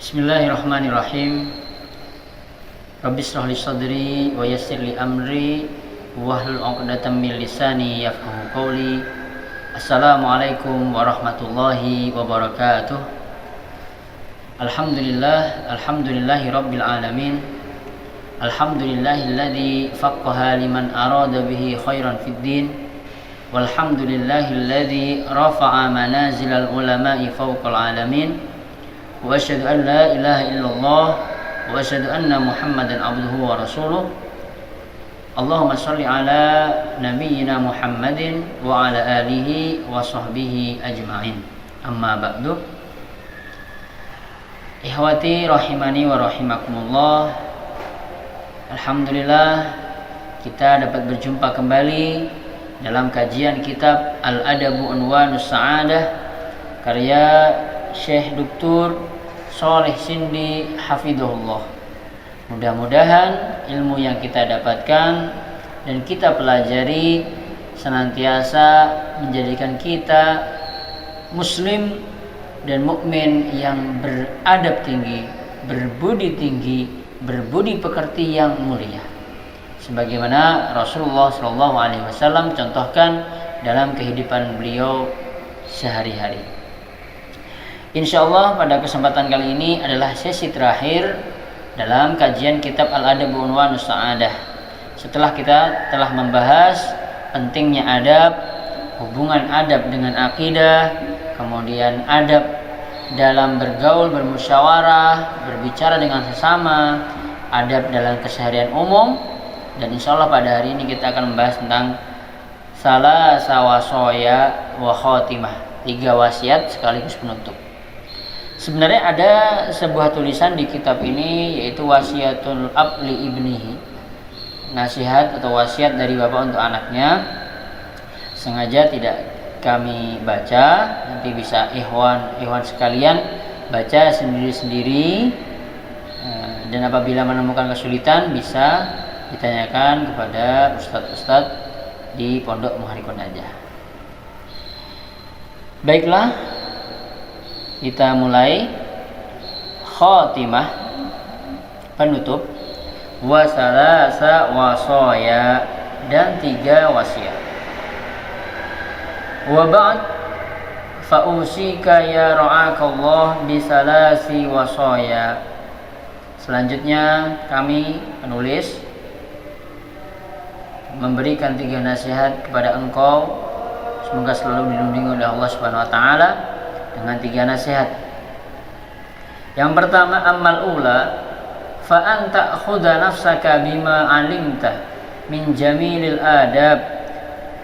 Bismillahirrahmanirrahim. Rabbi shrah li sadri wa yassir li amri wahlul 'uqdatam min lisani yafqahu qawli. Assalamualaikum warahmatullahi wabarakatuh. Alhamdulillahi rabbil alamin. Alhamdulillahilladzi faqqaha liman arada bihi khairan fid din. Walhamdulillahilladzi rafa'a manazilal ulama'i fawqal alamin. Wa asyhadu an la ilaha illallah wa asyhadu anna Muhammadan abduhu wa rasuluh. Allahumma shalli ala nabiyyina Muhammadin wa ala alihi wa sahbihi ajma'in. Amma ba'du. Ikhwati rahimani wa rahimakumullah. Alhamdulillah kita dapat berjumpa kembali dalam kajian kitab Al-Adabu Unwanus Sa'adah karya Syekh Dr. Shalih Sindi hafidhahullah. Mudah-mudahan ilmu yang kita dapatkan dan kita pelajari senantiasa menjadikan kita muslim dan mukmin yang beradab tinggi, berbudi tinggi, berbudi pekerti yang mulia. Sebagaimana Rasulullah SAW contohkan dalam kehidupan beliau sehari-hari. Insyaallah pada kesempatan kali ini adalah sesi terakhir dalam kajian kitab Al-Adabu Unwanus Sa'adah. Setelah kita telah membahas pentingnya adab, hubungan adab dengan akidah, kemudian adab dalam bergaul, bermusyawarah, berbicara dengan sesama, adab dalam keseharian umum, dan insyaallah pada hari ini kita akan membahas tentang salasa wasaya wa khatimah, 3 wasiat sekaligus penutup. Sebenarnya ada sebuah tulisan di kitab ini, yaitu wasiatul ab li ibnihi, nasihat atau wasiat dari bapak untuk anaknya. Sengaja tidak kami baca, nanti bisa ikhwan sekalian baca sendiri-sendiri, dan apabila menemukan kesulitan bisa ditanyakan kepada ustadz-ustadz di Pondok Muharrikun Najah. Baiklah, kita mulai. Khatimah, penutup. Wasalasa wasaya, dan 3 wasiat. Wa ba'd fa usika ya ra'akallah bisalasi wasaya. Selanjutnya kami penulis memberikan 3 nasihat kepada engkau, semoga selalu dilindungi oleh Allah Subhanahu wa taala dengan 3 nasihat. Yang pertama, amal ula fa anta khudha nafsaka bima alimta min jamilil adab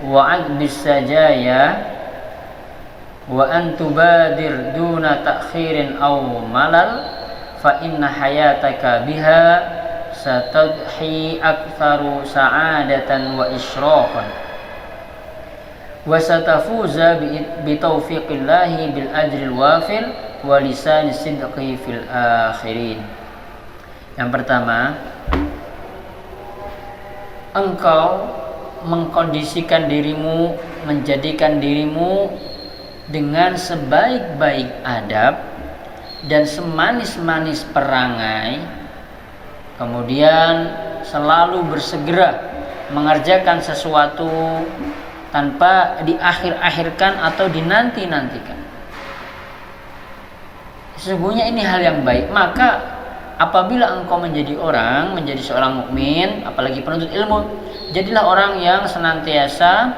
wa adbis sajaya wa an tubadir duna ta'khirin aw malal fa inna hayataka biha satadhi aktsaru sa'adatan wa isyraqan wa satafuza bi taufiqillahi bil ajril wafir wa lisan sidqi fil akhirin. Yang pertama, engkau mengkondisikan dirimu, menjadikan dirimu dengan sebaik-baik adab dan semanis-manis perangai, kemudian selalu bersegera mengerjakan sesuatu tanpa diakhir-akhirkan atau dinanti-nantikan. Sesungguhnya ini hal yang baik. Maka apabila engkau menjadi seorang mukmin, apalagi penuntut ilmu, jadilah orang yang senantiasa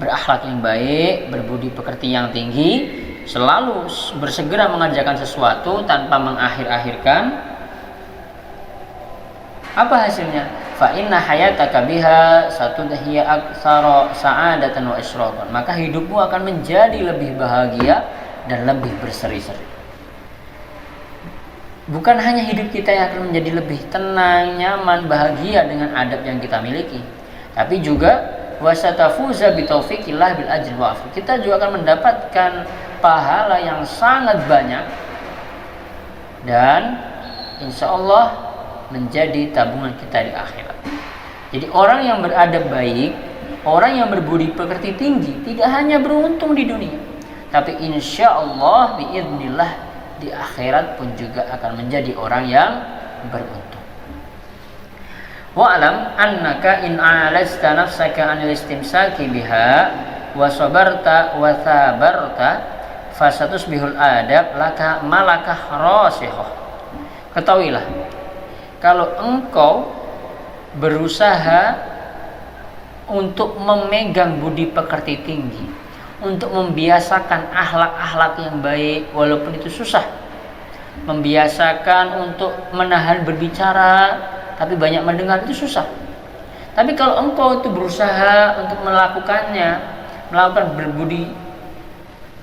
berakhlak yang baik, berbudi pekerti yang tinggi, selalu bersegera mengerjakan sesuatu tanpa mengakhir-akhirkan. Apa hasilnya? Fa inna hayataka biha satudhiya aktsara sa'adatan wa isyraqan. Maka hidupmu akan menjadi lebih bahagia dan lebih berseri-seri. Bukan hanya hidup kita yang akan menjadi lebih tenang, nyaman, bahagia dengan adab yang kita miliki, tapi juga wasatafuza bi taufiqillah bil ajri wa afwi. Kita juga akan mendapatkan pahala yang sangat banyak dan insyaallah menjadi tabungan kita di akhirat. Jadi orang yang beradab baik, orang yang berbudi pekerti tinggi, tidak hanya beruntung di dunia, tapi insya Allah biiznillah di akhirat pun juga akan menjadi orang yang beruntung. Wa'lam annaka in alasta nafsaka anil istimsaki biha wa sabarta wa thabarta fasatusbihul adab laka malakah rasikhah. Ketahuilah, kalau engkau berusaha untuk memegang budi pekerti tinggi, untuk membiasakan akhlak-akhlak yang baik, walaupun itu susah, membiasakan untuk menahan berbicara tapi banyak mendengar, itu susah. Tapi kalau engkau itu berusaha untuk melakukannya, melakukan berbudi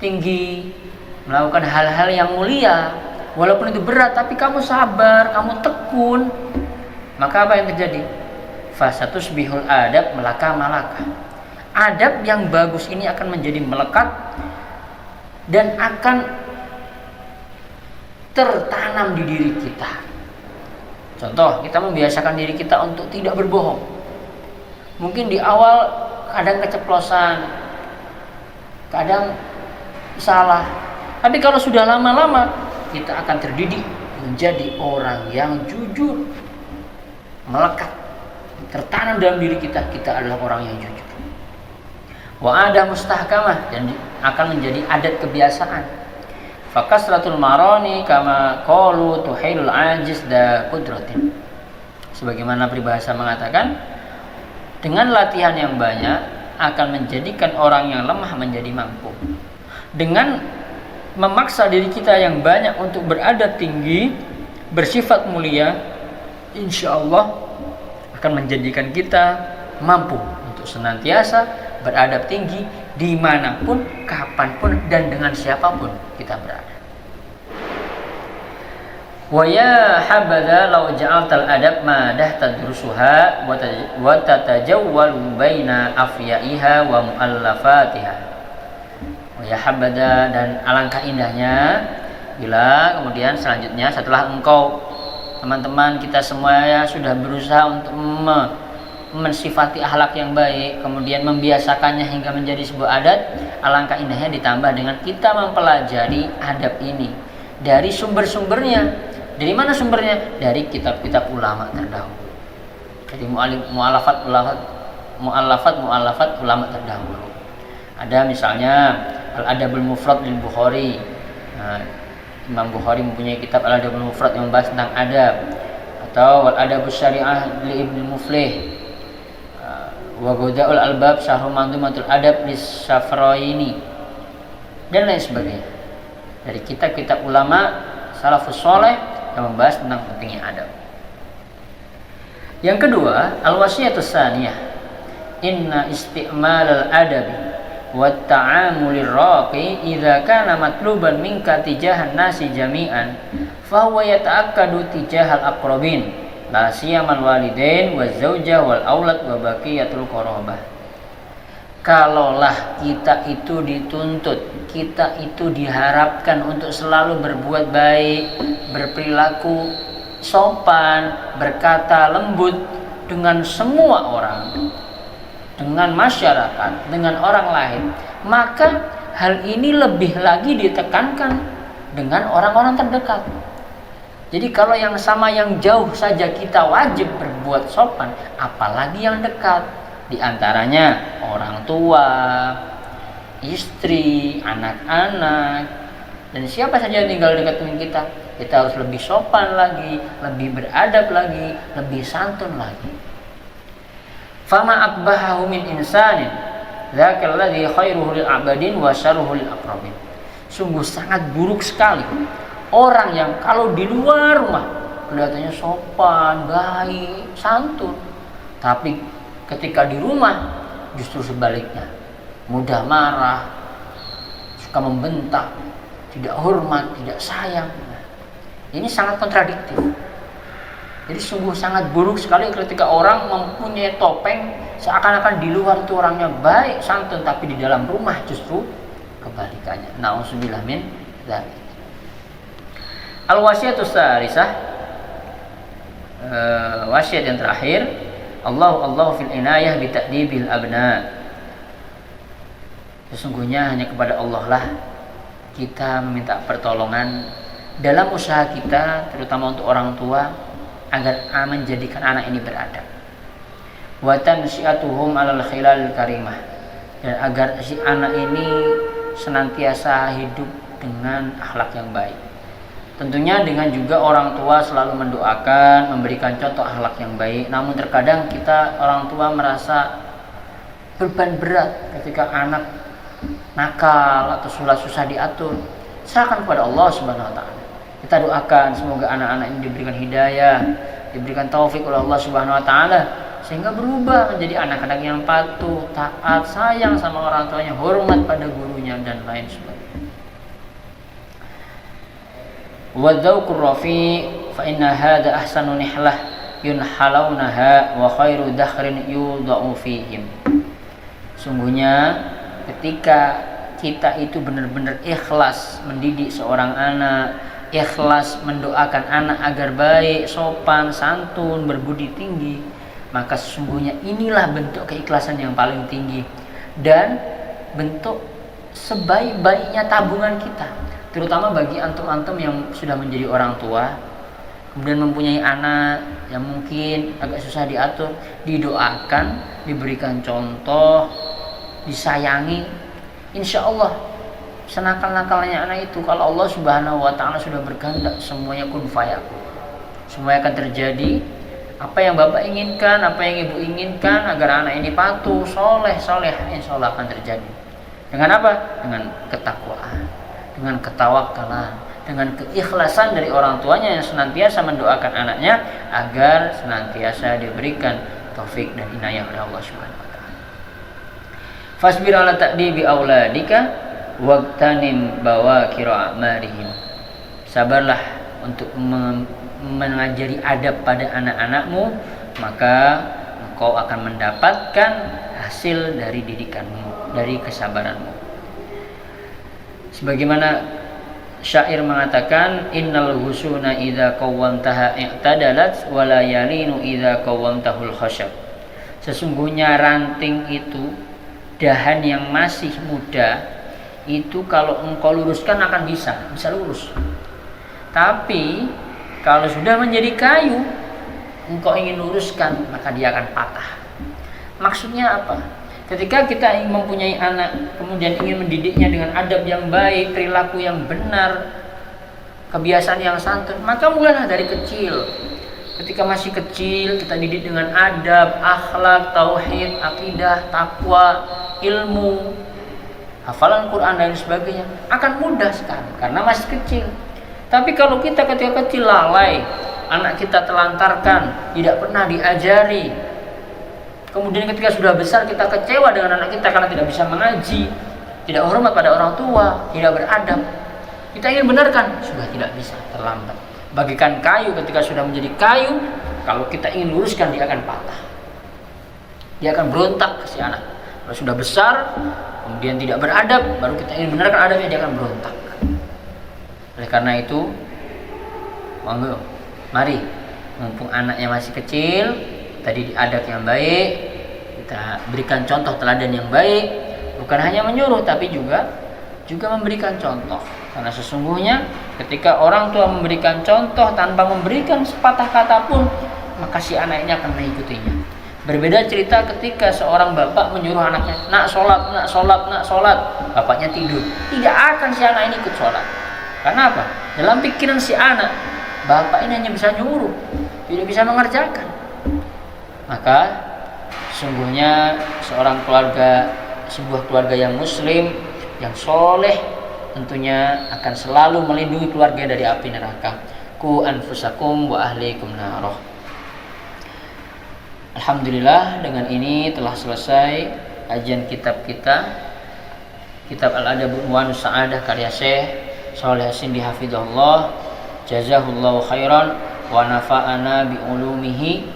tinggi, melakukan hal-hal yang mulia, walaupun itu berat, tapi kamu sabar, kamu tekun, maka apa yang terjadi? Fasatusbihul adab melaka malaka. Adab yang bagus ini akan menjadi melekat dan akan tertanam di diri kita. Contoh, kita membiasakan diri kita untuk tidak berbohong. Mungkin di awal kadang keceplosan, kadang salah, tapi kalau sudah lama-lama kita akan terdidik menjadi orang yang jujur, melekat, tertanam dalam diri kita adalah orang yang jujur. Wa ada mustahkamah, dan akan menjadi adat kebiasaan. Fakasratul marani kama qalu tuhilul ajiz da qudratin. Sebagaimana peribahasa mengatakan, dengan latihan yang banyak akan menjadikan orang yang lemah menjadi mampu. Dengan memaksa diri kita yang banyak untuk beradab tinggi, bersifat mulia, insya Allah akan menjadikan kita mampu untuk senantiasa beradab tinggi dimanapun, kapanpun, dan dengan siapapun kita berada. Wa ya habadha law ja'altal adab madah tadrusuha wa tatajawwalu baina afyaiha wa muallafatiha. Wa ya habadha, dan alangkah indahnya bila kemudian selanjutnya setelah engkau, teman-teman kita semua ya, sudah berusaha untuk mensifati akhlak yang baik, kemudian membiasakannya hingga menjadi sebuah adat, alangkah indahnya ditambah dengan kita mempelajari adab ini dari sumber-sumbernya. Dari mana sumbernya? Dari kitab-kitab ulama terdahulu, dari mu'allafat ulama terdahulu. Ada misalnya Al-Adabul Mufrad lil Bukhari. Nah, Imam Bukhari mempunyai kitab Al-Adabul Mufrad yang membahas tentang adab, atau Al-Adabus Syari'ah li Ibnu Muflih, wa Ghadaul Albab Syarhul Manzumatul Adab lis-Safraini, dan lain sebagainya. Dari kitab-kitab ulama salafus saleh yang membahas tentang pentingnya adab. Yang kedua, al-wasiyatus tsaniyah, inna isti'malal adabi wa ta'amulir raqi idza kana matluban minka tijahan nasi jami'an fa huwa yata'akkadu tijahal aqrabin la siyamal walidain waz zaujah wal aulad wa baqiyatul qarabah. Kalaulah kita itu dituntut, kita itu diharapkan untuk selalu berbuat baik, berperilaku sopan, berkata lembut dengan semua orang, dengan masyarakat, dengan orang lain, maka hal ini lebih lagi ditekankan dengan orang-orang terdekat. Jadi kalau yang sama yang jauh saja kita wajib berbuat sopan, apalagi yang dekat. Di antaranya orang tua, istri, anak-anak, dan siapa saja yang tinggal dekat dengan kita. Kita harus lebih sopan lagi, lebih beradab lagi, lebih santun lagi. Fama akbahahu min insanin dzakal ladzi khairuhu lil abadin wa syarruhu lil aqrabin. Sungguh sangat buruk sekali orang yang kalau di luar rumah kelihatannya sopan, baik, santun, tapi ketika di rumah justru sebaliknya, mudah marah, suka membentak, tidak hormat, tidak sayang. Ini sangat kontradiktif. Jadi sungguh sangat buruk sekali ketika orang mempunyai topeng seakan-akan di luar itu orangnya baik, santun, tapi di dalam rumah justru kebalikannya. Na'udzubillah min dzalik. Al-wasiyatus tsalisah, wasiat yang terakhir, Allahu fil inayah bi ta'dibil abna. Sesungguhnya hanya kepada Allah lah kita meminta pertolongan dalam usaha kita, terutama untuk orang tua, agar menjadikan anak ini beradab. Wa tansiatuhum 'alal khilal karimah, dan agar si anak ini senantiasa hidup dengan akhlak yang baik. Tentunya dengan juga orang tua selalu mendoakan, memberikan contoh akhlak yang baik. Namun terkadang kita orang tua merasa beban berat ketika anak nakal atau susah diatur. Serahkan kepada Allah Subhanahu wa taala. Kita doakan semoga anak-anak ini diberikan hidayah, diberikan taufik oleh Allah Subhanahu wa taala sehingga berubah menjadi anak-anak yang patuh, taat, sayang sama orang tuanya, hormat pada gurunya dan lain sebagainya. Wa dzauqur rafi fa inna hadha ahsanu nihlah yunhalaunaha wa khairu dakhrin yudau fihim. Sungguhnya ketika kita itu benar-benar ikhlas mendidik seorang anak, ikhlas mendoakan anak agar baik, sopan, santun, berbudi tinggi, maka sesungguhnya inilah bentuk keikhlasan yang paling tinggi dan bentuk sebaik-baiknya tabungan kita, terutama bagi antum-antum yang sudah menjadi orang tua, kemudian mempunyai anak yang mungkin agak susah diatur, didoakan, diberikan contoh, disayangi. Insya Allah senakal-nakalnya anak itu, kalau Allah Subhanahu wa taala sudah berkehendak, semuanya kun fayakun, semuanya akan terjadi apa yang Bapak inginkan, apa yang Ibu inginkan, agar anak ini patuh, soleh, insya Allah akan terjadi. Dengan apa? Dengan ketakwaan, dengan ketawakalan, dengan keikhlasan dari orang tuanya yang senantiasa mendoakan anaknya agar senantiasa diberikan taufik dan inayah oleh Allah Subhanahu wa taala. Fasbir ala ta'dibi auladika waqtanim bawakira a'marihim. Sabarlah untuk mengajari adab pada anak-anakmu, maka engkau akan mendapatkan hasil dari didikanmu, dari kesabaranmu. Sebagaimana syair mengatakan, innal husuna idza qawwamtaha i'tadalat wa la yalinu idza qawwamtahul khashab. Sesungguhnya ranting itu, dahan yang masih muda itu kalau engkau luruskan akan bisa lurus. Tapi kalau sudah menjadi kayu, engkau ingin luruskan, maka dia akan patah. Maksudnya apa? Ketika kita ingin mempunyai anak, kemudian ingin mendidiknya dengan adab yang baik, perilaku yang benar, kebiasaan yang santun, maka mulailah dari kecil. Ketika masih kecil, kita didik dengan adab, akhlak, tauhid, akidah, takwa, ilmu, hafalan Quran dan sebagainya, akan mudah sekali karena masih kecil. Tapi kalau kita ketika kecil lalai, anak kita telantarkan, tidak pernah diajari, kemudian ketika sudah besar kita kecewa dengan anak kita karena tidak bisa mengaji, tidak hormat pada orang tua, tidak beradab, kita ingin benarkan, sudah tidak bisa, terlambat. Bagikan kayu, ketika sudah menjadi kayu, kalau kita ingin luruskan dia akan patah, dia akan berontak ke si anak. Kalau sudah besar, kemudian tidak beradab, baru kita ingin benarkan adabnya, dia akan berontak. Oleh karena itu, monggo, mari, mumpung anaknya masih kecil, tadi diadab yang baik, kita berikan contoh teladan yang baik, bukan hanya menyuruh tapi juga memberikan contoh. Karena sesungguhnya ketika orang tua memberikan contoh tanpa memberikan sepatah kata pun, maka si anak ini akan mengikutinya. Berbeda cerita ketika seorang bapak menyuruh anaknya, nak sholat, bapaknya tidur, tidak akan si anak ini ikut sholat. Karena apa? Dalam pikiran si anak, bapak ini hanya bisa nyuruh, tidak bisa mengerjakan. Maka sungguhnya sebuah keluarga yang muslim, yang soleh, tentunya akan selalu melindungi keluarga dari api neraka. Ku anfusakum wa ahlikum naroh. Alhamdulillah, dengan ini telah selesai kajian kitab kita, kitab Al-Adabul Unwanus Sa'adah karya Syekh Shalih As-Sindi hafizahullah, jazahullahu khairan wa nafa'ana bi ulumihi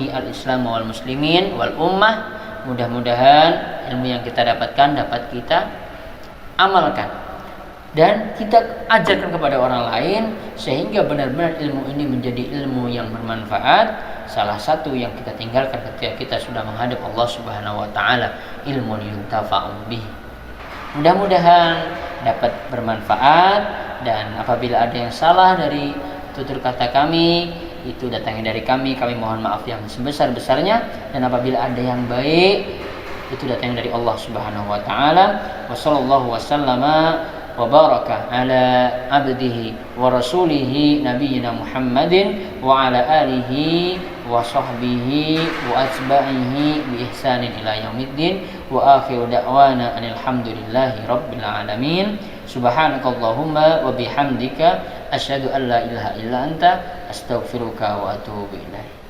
al-islam wal muslimin wal ummah. Mudah-mudahan ilmu yang kita dapatkan dapat kita amalkan dan kita ajarkan kepada orang lain, sehingga benar-benar ilmu ini menjadi ilmu yang bermanfaat. Salah satu yang kita tinggalkan ketika kita sudah menghadap Allah Subhanahu wa taala, ilmu yuntafa'u bih. Mudah-mudahan dapat bermanfaat Dan apabila ada yang salah dari tutur kata kami, itu datangnya dari kami mohon maaf yang sebesar-besarnya. Dan apabila ada yang baik, itu datangnya dari Allah Subhanahu wa taala. Wa sallallahu wasallama wa baraka ala abdihi wa rasulihi nabiyyina Muhammadin wa ala alihi wa sahbihi wa atba'ihi bi ihsanin ila yaumiddin. Wa akhiru da'wana alhamdulillahi rabbil alamin. Subhanakallahumma wa bihamdika asyhadu an la ilaha illa anta astaghfiruka wa atubu ilaik.